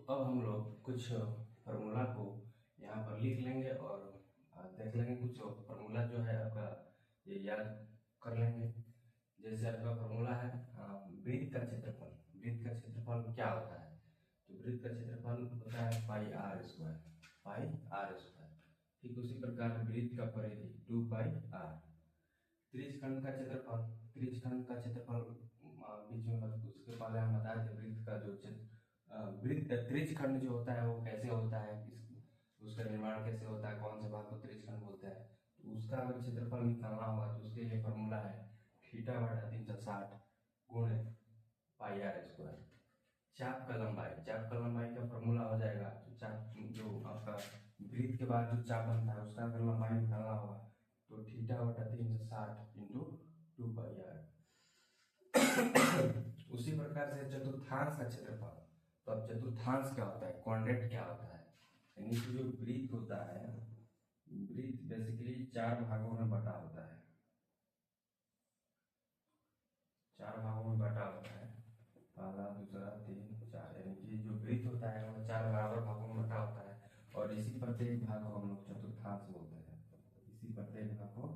अब हम लोग कुछ फार्मूला को यहाँ पर लिख लेंगे और देख लेंगे। कुछ फार्मूला जो है आपका ये याद कर लेंगे। जैसे आपका फार्मूला है वृत्त का क्षेत्रफल। वृत्त का क्षेत्रफल क्या होता है? तो वृत्त का क्षेत्रफल होता है pi r square, pi r square. ठीक उसी प्रकार वृत्त का परिधि 2 पाई आर। त्रिज्यखंड का क्षेत्रफल, त्रिज्यखंड का क्षेत्रफल बीच में उसके पहले हम बताए थे वृत्त का जो वृत्त त्रिज्यखंड जो होता है वो कैसे होता है, उसका निर्माण कैसे होता है, कौन से भाग को त्रिज्यखंड बोलते हैं। तो उसका अगर क्षेत्रफल निकालना होगा तो उसके लिए फॉर्मूला है थीटा बटा 360 गुणे पाई आर स्क्वायर। चाप का लंबाई, चाप का लंबाई का फॉर्मूला हो जाएगा तो चाप जो आपका वृत्त के बाद जो चाप बनता है उसका अगर लंबाई निकालना होगा तो थीटा बटा 360 इंटू 2 पाई आर। उसी प्रकार से चतुर्थांश का क्षेत्रफल। तो अब चतुर्थांश क्या होता है, क्वाड्रेंट क्या होता है, यानी कि जो वृत्त होता है, वृत्त बेसिकली 4 भागों में बटा होता है, 4 भागों में बटा होता है, पहला दूसरा 3 4, यानी कि जो वृत्त होता है वो 4 बराबर भागों में बटा होता है। और इसी प्रत्येक भाग को हम लोग चतुर्थांश बोलते हैं, इसी प्रत्येक भाग को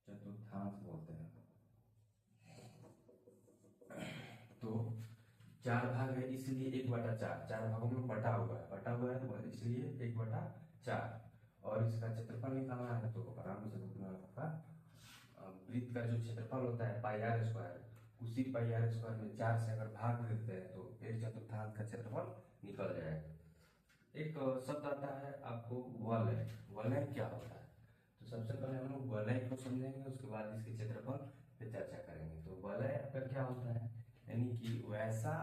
चतुर्थांश बोलते हैं। तो 4 भाग है इसलिए 1/4, 4 भागों में बटा हुआ है तो इसलिए 1/4। और इसका क्षेत्रफल निकालना है तो आराम से आपका वृत्त का जो क्षेत्रफल होता है पाई आर स्क्वायर, उसी पाई आर स्क्वायर में 4 से अगर भाग देते हैं तो एक चतुर्थांश का क्षेत्रफल निकल जाएगा। एक शब्द आता है आपको वलय। वलय क्या होता है? तो सबसे पहले हम लोग वलय को समझेंगे, उसके बाद इसके क्षेत्रफल पे चर्चा करेंगे। तो वलय आपका क्या होता है, यानी कि वैसा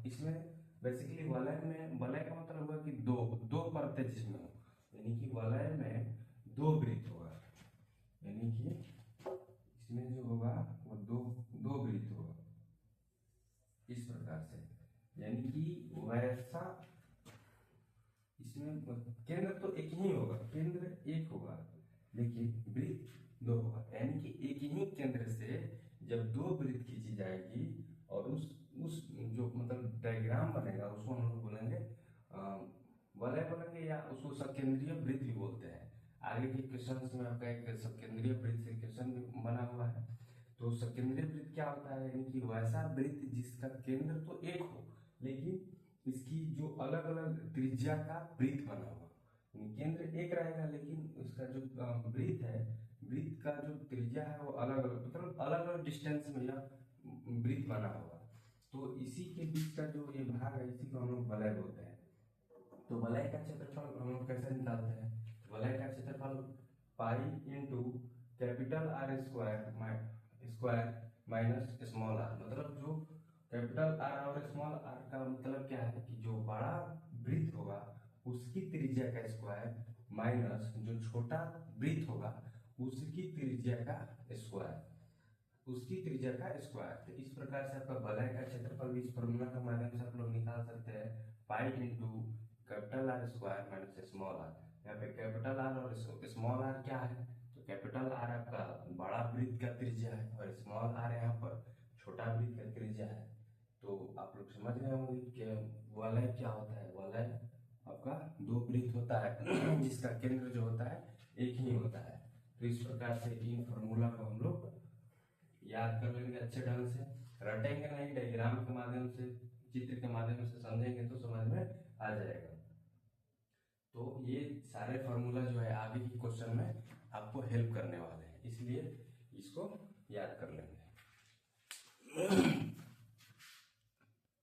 इसमें बेसिकली वलय में, वलय का मतलब हुआ कि दो परतें जिसमें हो, यानी कि वलय में 2 वृत्त होगा, यानी कि इसमें जो होगा वो दो वृत्त होगा इस प्रकार से। यानी कि वैसा इसमें केंद्र तो एक ही होगा, केंद्र एक होगा लेकिन वृत्त 2 होगा, यानी कि एक ही केंद्र से जब 2 वृत्त खींची जाएगी और उस जो मतलब डायग्राम बनेगा उसको हम लोग बोलेंगे वलय बोलेंगे, या उसको सकेंद्रीय वृत्त भी बोलते हैं। आगे के क्वेश्चन में आपका एक सकेंद्रीय वृत्त से क्वेश्चन बना हुआ है। तो सकेंद्रीय वृत्त क्या होता है, यानी कि वैसा वृत्त जिसका केंद्र तो एक हो लेकिन इसकी जो अलग अलग त्रिज्या का वृत्त बना हुआ, केंद्र एक रहेगा लेकिन उसका जो वृत्त है, वृत्त का जो त्रिज्या है वो अलग अलग, मतलब अलग अलग डिस्टेंस में यह वृत्त बना हुआ। तो इसी के बीच का जो ये भाग है इसी को हम लोग वलय बोलते हैं। तो वलय का क्षेत्रफल हम लोग कैसे निकालते हैं? वलय का क्षेत्रफल pi into capital R square minus small R. मतलब जो कैपिटल आर और स्मॉल आर का मतलब क्या है कि जो बड़ा वृत्त होगा उसकी त्रिज्या का स्क्वायर माइनस जो छोटा वृत्त होगा उसकी त्रिज्या का स्क्वायर, उसकी त्रिज्या का स्क्वायर। तो इस प्रकार से आपका वलय का क्षेत्रफल भी इस फॉर्मूला के माध्यम से आप लोग निकाल सकते हैं, pi into capital R square minus small R. यहाँ पे कैपिटल आर और स्मॉल आर क्या है? तो कैपिटल आर आपका बड़ा वृत्त का त्रिज्या है और स्मॉल आर यहाँ पर छोटा वृत्त का त्रिज्या है। तो आप लोग समझ गए होंगे कि वलय क्या होता है। वलय आपका 2 वृत्त होता है जिसका केंद्र जो होता है एक ही होता है। तो इस प्रकार से इन फॉर्मूला को हम लोग याद कर लेंगे अच्छे ढंग से, रटेंगे नहीं, डायग्राम के माध्यम से, चित्र के माध्यम से समझेंगे तो समझ में आ जाएगा। तो ये सारे फॉर्मूला जो है आगे की क्वेश्चन में आपको हेल्प करने वाले हैं, इसलिए इसको याद कर लेंगे।